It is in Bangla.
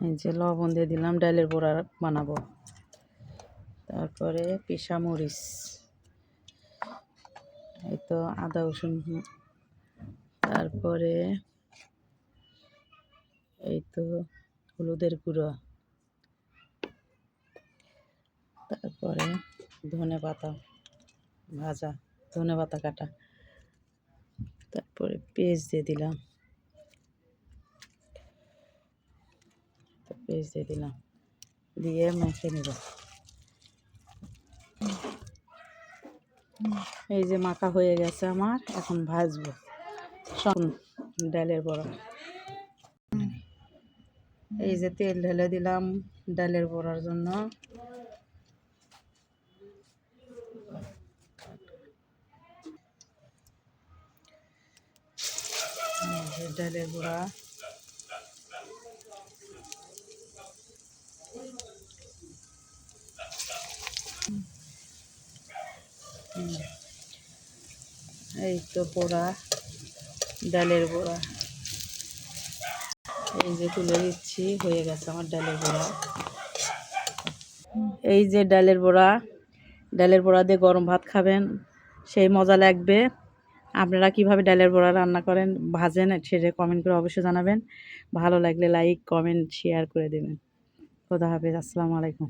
এই যে লবণ দিয়ে দিলাম, ডালের বড়া বানাবো। তারপরে পিসা মরিচ, এই তো আদা রসুন, তারপরে এই তো হলুদের গুঁড়ো, তারপরে ধনে পাতা ভাজা, ধনে পাতা কাটা, তারপরে পেঁয়াজ দিয়ে দিলাম, দিয়ে মেখে নেব। এই যে মাখা হয়ে গেছে আমার, এখন ভাজবো সব ডালের বড়া। এই যে তেল ঢেলে দিলাম ডালের বড়ার জন্য। ডালের বড়া এই তো বড়া, ডালের বড়া এই যে তুলে দিচ্ছি, হয়ে গেছে আমার ডালের বড়া। এই যে ডালের বড়া দিয়ে গরম ভাত খাবেন, সেই মজা লাগবে। আপনারা কিভাবে ডালের বড়া রান্না করেন, ভাজেন, সেটা কমেন্ট করে অবশ্যই জানাবেন। ভালো লাগলে লাইক, কমেন্ট, শেয়ার করে দেবেন। খোদা হাফেজ, আসসালামু আলাইকুম।